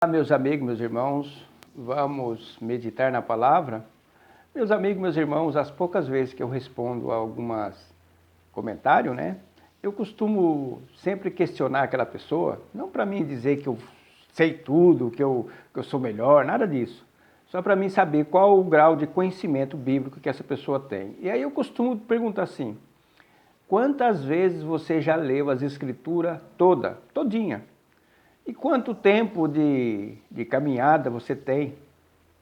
Olá, meus amigos, meus irmãos, vamos meditar na palavra? Meus amigos, meus irmãos, as poucas vezes que eu respondo a alguns comentários, eu costumo sempre questionar aquela pessoa, não para mim dizer que eu sei tudo, que eu sou melhor, nada disso. Só para mim saber qual o grau de conhecimento bíblico que essa pessoa tem. E aí eu costumo perguntar assim: quantas vezes você já leu as escrituras todinha? E quanto tempo de caminhada você tem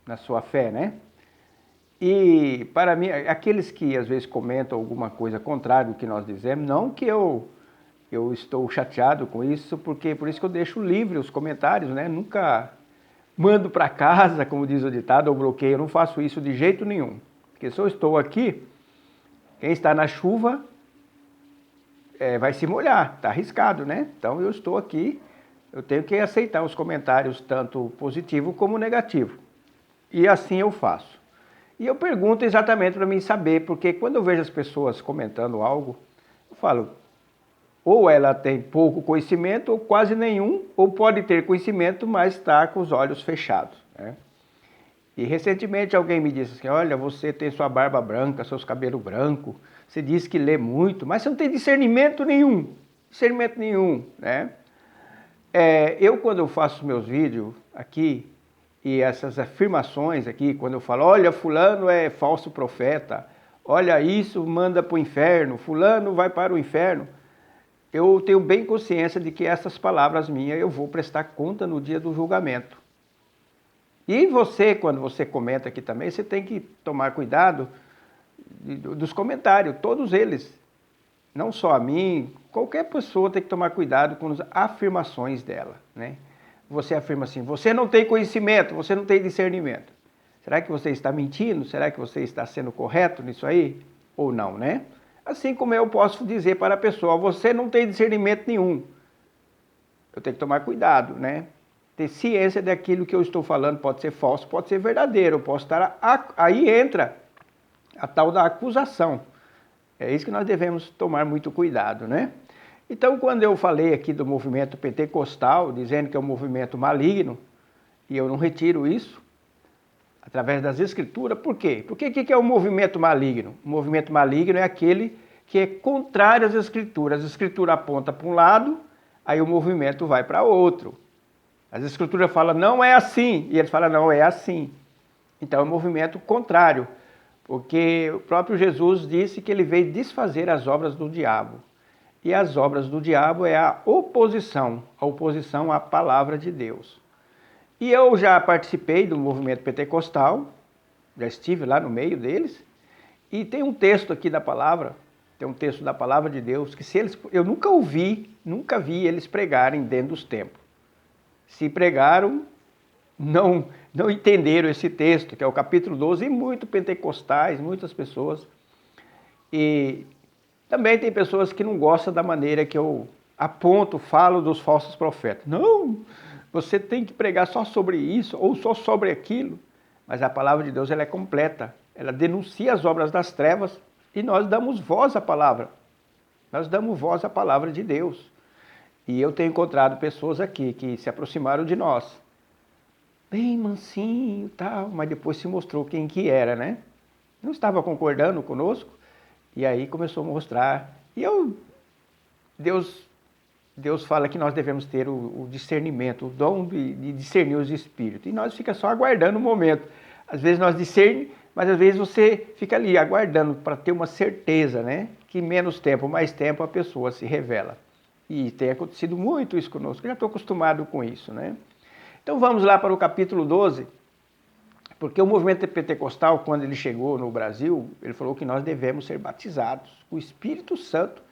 na sua fé, né? E para mim, aqueles que às vezes comentam alguma coisa contrária do que nós dizemos, não que eu estou chateado com isso, porque por isso que eu deixo livre os comentários, né? Nunca mando para casa, como diz o ditado, ou bloqueio, eu não faço isso de jeito nenhum. Porque se eu estou aqui, quem está na chuva vai se molhar, está arriscado, né? Então eu estou aqui, eu tenho que aceitar os comentários, tanto positivo como negativo. E assim eu faço. E eu pergunto exatamente para mim saber, porque quando eu vejo as pessoas comentando algo, eu falo, ou ela tem pouco conhecimento, ou quase nenhum, ou pode ter conhecimento, mas está com os olhos fechados, né? E recentemente alguém me disse assim: olha, você tem sua barba branca, seus cabelos brancos, você diz que lê muito, mas você não tem discernimento nenhum, né? Quando eu faço meus vídeos aqui, e essas afirmações aqui, quando eu falo, olha, fulano é falso profeta, olha, isso manda para o inferno, fulano vai para o inferno, eu tenho bem consciência de que essas palavras minhas eu vou prestar conta no dia do julgamento. E você, quando você comenta aqui também, você tem que tomar cuidado dos comentários, todos eles. Não só a mim, qualquer pessoa tem que tomar cuidado com as afirmações dela, né? Você afirma assim, você não tem conhecimento, você não tem discernimento. Será que você está mentindo? Será que você está sendo correto nisso aí? Ou não, né? Assim como eu posso dizer para a pessoa, você não tem discernimento nenhum. Eu tenho que tomar cuidado, né? Ter ciência daquilo que eu estou falando, pode ser falso, pode ser verdadeiro. Eu posso estar... Aí entra a tal da acusação. É isso que nós devemos tomar muito cuidado, né? Então, quando eu falei aqui do movimento pentecostal, dizendo que é um movimento maligno, e eu não retiro isso, através das escrituras, por quê? Porque o que é um movimento maligno? O movimento maligno é aquele que é contrário às escrituras. A escritura aponta para um lado, aí o movimento vai para outro. As escrituras falam, não é assim, e ele fala, não, é assim. Então é um movimento contrário, porque o próprio Jesus disse que ele veio desfazer as obras do diabo. E as obras do diabo é a oposição à palavra de Deus. E eu já participei do movimento pentecostal, já estive lá no meio deles, e tem um texto aqui da palavra, tem um texto da palavra de Deus, que eu nunca vi eles pregarem dentro dos templos. Se pregaram, não entenderam esse texto, que é o capítulo 12, e muitos pentecostais, muitas pessoas. E também tem pessoas que não gostam da maneira que eu falo dos falsos profetas. Não, você tem que pregar só sobre isso ou só sobre aquilo. Mas a palavra de Deus ela é completa. Ela denuncia as obras das trevas e nós damos voz à palavra. Nós damos voz à palavra de Deus. E eu tenho encontrado pessoas aqui que se aproximaram de nós. Bem mansinho e tal, mas depois se mostrou quem que era, né? Não estava concordando conosco. E aí começou a mostrar. E Deus fala que nós devemos ter o discernimento, o dom de discernir os espíritos. E nós ficamos só aguardando o momento. Às vezes nós discernimos, mas às vezes você fica ali aguardando para ter uma certeza, né? Que menos tempo, mais tempo a pessoa se revela. E tem acontecido muito isso conosco. Eu já estou acostumado com isso, né? Então vamos lá para o capítulo 12. Porque o movimento pentecostal, quando ele chegou no Brasil, ele falou que nós devemos ser batizados com o Espírito Santo,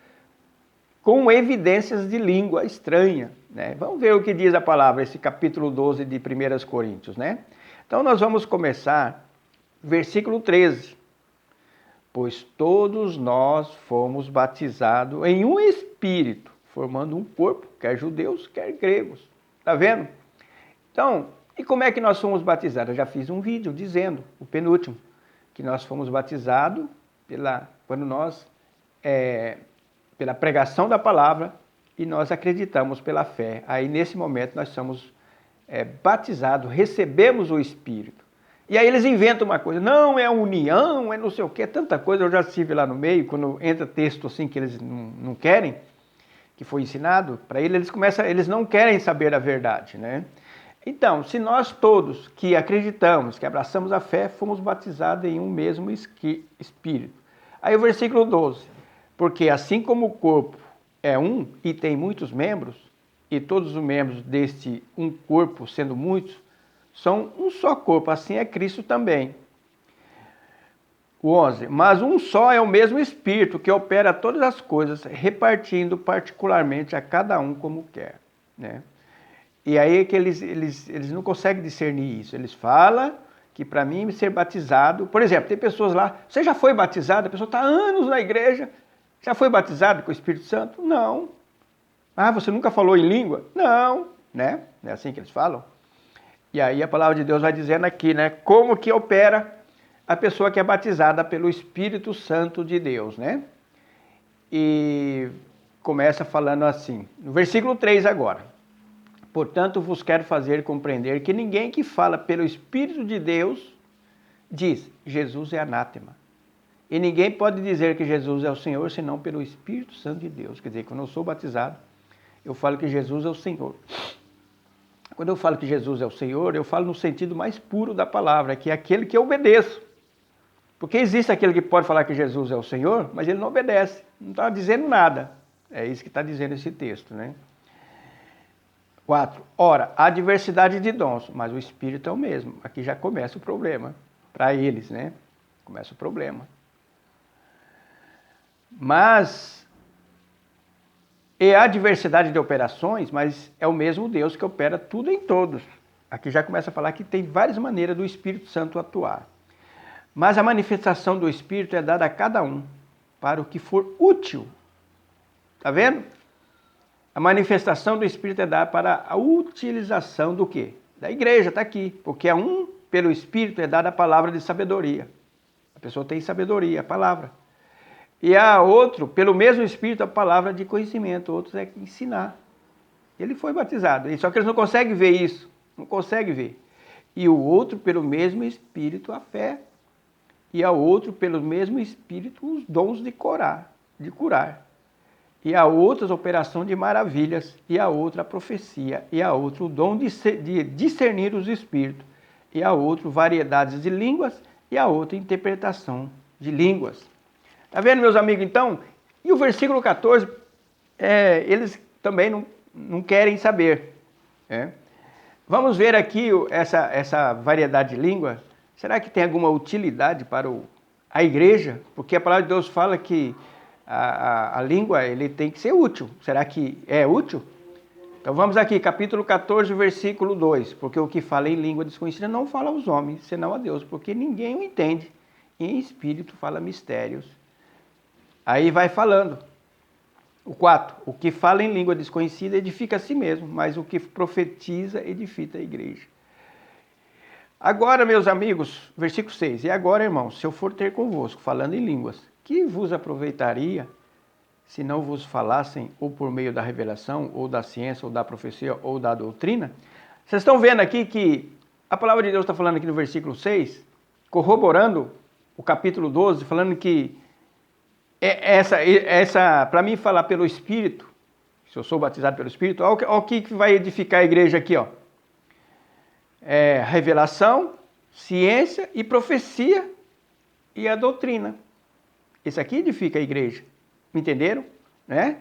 com evidências de língua estranha, né? Vamos ver o que diz a palavra, esse capítulo 12 de 1 Coríntios, né? Então nós vamos começar, versículo 13. Pois todos nós fomos batizados em um Espírito, formando um corpo, quer judeus, quer gregos. Tá vendo? Então, e como é que nós fomos batizados? Eu já fiz um vídeo dizendo, o penúltimo, que nós fomos batizados pela pregação da palavra e nós acreditamos pela fé. Aí nesse momento nós somos batizado, recebemos o Espírito. E aí eles inventam uma coisa, não, é união, é não sei o que, tanta coisa, eu já estive lá no meio, quando entra texto assim que eles não querem, que foi ensinado, para eles não querem saber a verdade, né? Então, se nós todos que acreditamos, que abraçamos a fé, fomos batizados em um mesmo Espírito. Aí o versículo 12, porque assim como o corpo é um e tem muitos membros, e todos os membros deste um corpo, sendo muitos, são um só corpo, assim é Cristo também. O 11, mas um só é o mesmo Espírito que opera todas as coisas, repartindo particularmente a cada um como quer, né? E aí é que eles não conseguem discernir isso. Eles falam que para mim ser batizado... Por exemplo, tem pessoas lá, você já foi batizado? A pessoa está há anos na igreja, já foi batizado com o Espírito Santo? Não. Ah, você nunca falou em língua? Não, né? Não é assim que eles falam? E aí a palavra de Deus vai dizendo aqui, né? Como que opera a pessoa que é batizada pelo Espírito Santo de Deus, né? E começa falando assim, no versículo 3 agora. Portanto, vos quero fazer compreender que ninguém que fala pelo Espírito de Deus diz, Jesus é anátema. E ninguém pode dizer que Jesus é o Senhor, senão pelo Espírito Santo de Deus. Quer dizer, quando eu sou batizado, eu falo que Jesus é o Senhor. Quando eu falo que Jesus é o Senhor, eu falo no sentido mais puro da palavra, que é aquele que eu obedeço. Porque existe aquele que pode falar que Jesus é o Senhor, mas ele não obedece, não está dizendo nada. É isso que está dizendo esse texto, né? 4. Ora, há diversidade de dons, mas o Espírito é o mesmo. Aqui já começa o problema, para eles, né? Começa o problema. E há diversidade de operações, mas é o mesmo Deus que opera tudo em todos. Aqui já começa a falar que tem várias maneiras do Espírito Santo atuar. Mas a manifestação do Espírito é dada a cada um, para o que for útil. Está vendo? A manifestação do Espírito é dada para a utilização do quê? Da igreja, está aqui. Porque a um, pelo Espírito, é dada a palavra de sabedoria. A pessoa tem sabedoria, a palavra. E a outro, pelo mesmo Espírito, a palavra de conhecimento. Outros é ensinar. Ele foi batizado. Só que eles não conseguem ver isso. Não conseguem ver. E o outro, pelo mesmo Espírito, a fé. E a outro, pelo mesmo Espírito, os dons de curar. E a outras, operação de maravilhas. E a outra, a profecia. E a outro, o dom de discernir os espíritos. E a outro, variedades de línguas. E a outra, interpretação de línguas. Está vendo, meus amigos, então? E o versículo 14, eles também não querem saber. Vamos ver aqui essa variedade de língua. Será que tem alguma utilidade para a igreja? Porque a palavra de Deus fala que a língua ele tem que ser útil. Será que é útil? Então vamos aqui, capítulo 14, versículo 2. Porque o que fala em língua desconhecida não fala aos homens, senão a Deus, porque ninguém o entende. E em espírito fala mistérios. Aí vai falando. O 4. O que fala em língua desconhecida edifica a si mesmo, mas o que profetiza edifica a igreja. Agora, meus amigos, versículo 6. E agora, irmãos, se eu for ter convosco, falando em línguas, que vos aproveitaria se não vos falassem ou por meio da revelação, ou da ciência, ou da profecia, ou da doutrina? Vocês estão vendo aqui que a palavra de Deus está falando aqui no versículo 6, corroborando o capítulo 12, falando que para mim falar pelo Espírito, se eu sou batizado pelo Espírito, olha o que vai edificar a igreja aqui, ó. Revelação, ciência e profecia e a doutrina. Isso aqui edifica a igreja. Me entenderam? Né?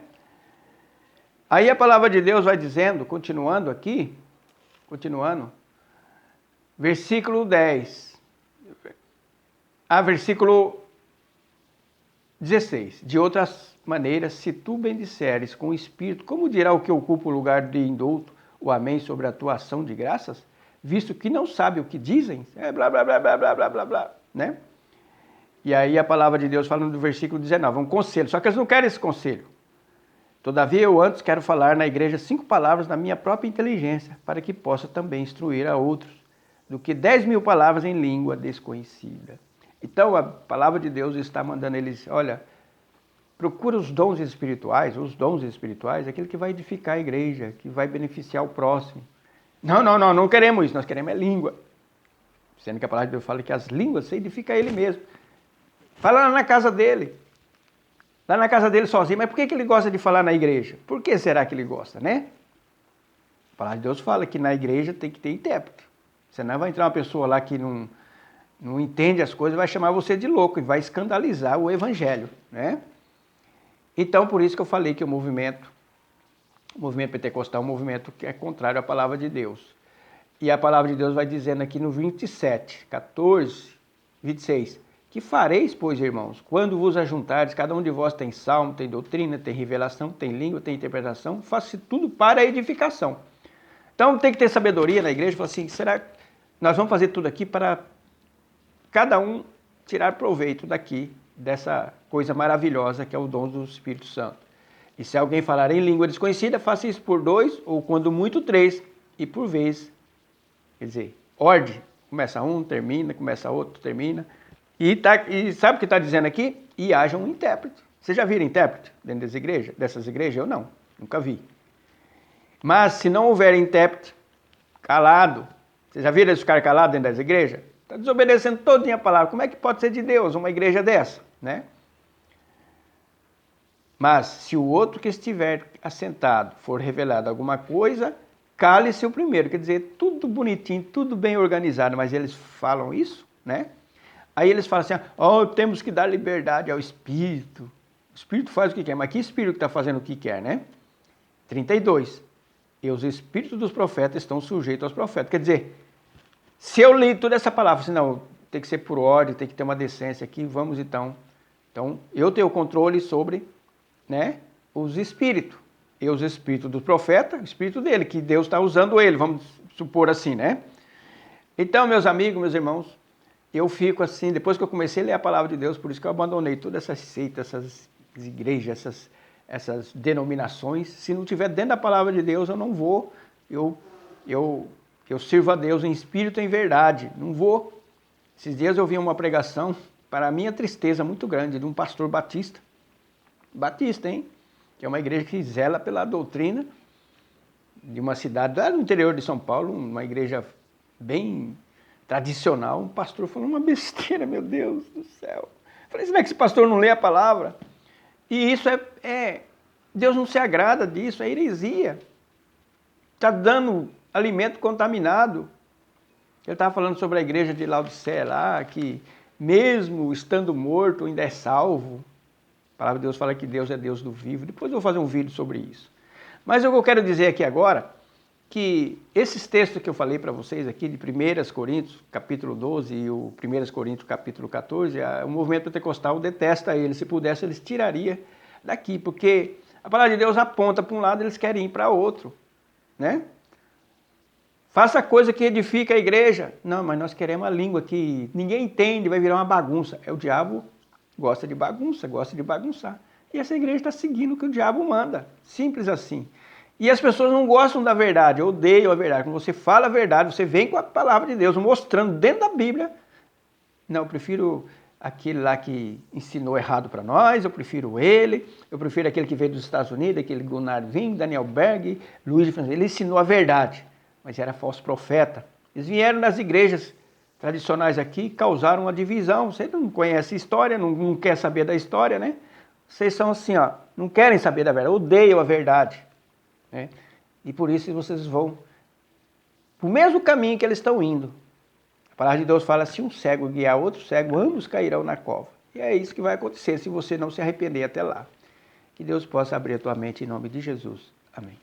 Aí a palavra de Deus vai dizendo, continuando, versículo 10. Versículo 16. De outras maneiras, se tu bendisseres com o Espírito, como dirá o que ocupa o lugar de indulto, o amém sobre a tua ação de graças, visto que não sabe o que dizem? Blá, blá, blá, blá, blá, blá, blá, blá, né? E aí a palavra de Deus fala no versículo 19, um conselho, só que eles não querem esse conselho. Todavia eu antes quero falar na igreja 5 palavras da minha própria inteligência, para que possa também instruir a outros, do que 10.000 palavras em língua desconhecida. Então a palavra de Deus está mandando eles, olha, procura os dons espirituais, aquele que vai edificar a igreja, que vai beneficiar o próximo. Não queremos isso, nós queremos é língua. Sendo que a palavra de Deus fala que as línguas se edifica ele mesmo. Fala lá na casa dele. Lá na casa dele sozinho. Mas por que ele gosta de falar na igreja? Por que será que ele gosta, né? A palavra de Deus fala que na igreja tem que ter intérprete. Senão vai entrar uma pessoa lá que não entende as coisas, vai chamar você de louco e vai escandalizar o evangelho, né? Então, por isso que eu falei que o movimento pentecostal é um movimento que é contrário à palavra de Deus. E a palavra de Deus vai dizendo aqui no 27, 14, 26, que fareis, pois, irmãos, quando vos ajuntares, cada um de vós tem salmo, tem doutrina, tem revelação, tem língua, tem interpretação, faça tudo para a edificação. Então tem que ter sabedoria na igreja, falar assim, será que nós vamos fazer tudo aqui para cada um tirar proveito daqui, dessa coisa maravilhosa que é o dom do Espírito Santo. E se alguém falar em língua desconhecida, faça isso por 2, ou quando muito 3, e por vez. Quer dizer, ordem. Começa um, termina, começa outro, termina. E sabe o que está dizendo aqui? E haja um intérprete. Vocês já viram intérprete dentro dessas igrejas? Eu não, nunca vi. Mas se não houver intérprete, calado, vocês já viram eles ficar calados dentro das igrejas? Está desobedecendo todinha a palavra. Como é que pode ser de Deus uma igreja dessa, né? Mas se o outro que estiver assentado for revelado alguma coisa, cale-se o primeiro. Quer dizer, tudo bonitinho, tudo bem organizado, mas eles falam isso, né? Aí eles falam assim, temos que dar liberdade ao Espírito. O Espírito faz o que quer, mas que Espírito que está fazendo o que quer, né? 32. E os Espíritos dos profetas estão sujeitos aos profetas. Quer dizer, se eu li toda essa palavra, assim, não, tem que ser por ordem, tem que ter uma decência aqui, vamos então. Então, eu tenho o controle sobre, né, os espíritos. E os espíritos do profeta, o espírito dele, que Deus está usando ele, vamos supor assim, né? Então, meus amigos, meus irmãos, eu fico assim, depois que eu comecei a ler a palavra de Deus, por isso que eu abandonei todas essas seitas, essas igrejas, essas denominações. Se não tiver dentro da palavra de Deus, eu não vou. Eu sirvo a Deus em espírito e em verdade. Não vou. Esses dias eu vi uma pregação, para minha tristeza muito grande, de um pastor batista. Batista, hein? Que é uma igreja que zela pela doutrina de uma cidade lá no interior de São Paulo, uma igreja bem tradicional. Um pastor falou uma besteira, meu Deus do céu. Falei, será que esse pastor não lê a palavra? E isso Deus não se agrada disso, é heresia. Está dando alimento contaminado. Ele estava falando sobre a igreja de Laodiceia lá, que mesmo estando morto ainda é salvo. A palavra de Deus fala que Deus é Deus do vivo. Depois eu vou fazer um vídeo sobre isso. Mas o que eu quero dizer aqui agora, que esses textos que eu falei para vocês aqui, de 1 Coríntios, capítulo 12, e o 1 Coríntios, capítulo 14, o movimento pentecostal detesta eles. Se pudesse, eles tiraria daqui, porque a palavra de Deus aponta para um lado, eles querem ir para outro, né? Faça coisa que edifica a igreja. Não, mas nós queremos a língua que ninguém entende, vai virar uma bagunça. O diabo gosta de bagunça, gosta de bagunçar. E essa igreja está seguindo o que o diabo manda. Simples assim. E as pessoas não gostam da verdade, odeiam a verdade. Quando você fala a verdade, você vem com a palavra de Deus, mostrando dentro da Bíblia. Não, eu prefiro aquele lá que ensinou errado para nós, eu prefiro aquele que veio dos Estados Unidos, aquele Gunnar Wing, Daniel Berg, Luiz de Francisco. Ele ensinou a verdade, mas era falso profeta. Eles vieram nas igrejas tradicionais aqui e causaram uma divisão. Você não conhece a história, não quer saber da história, né? Vocês são assim, não querem saber da verdade, odeiam a verdade. Né? E por isso vocês vão para o mesmo caminho que eles estão indo. A palavra de Deus fala, se um cego guiar outro cego, ambos cairão na cova. E é isso que vai acontecer se você não se arrepender até lá. Que Deus possa abrir a tua mente em nome de Jesus. Amém.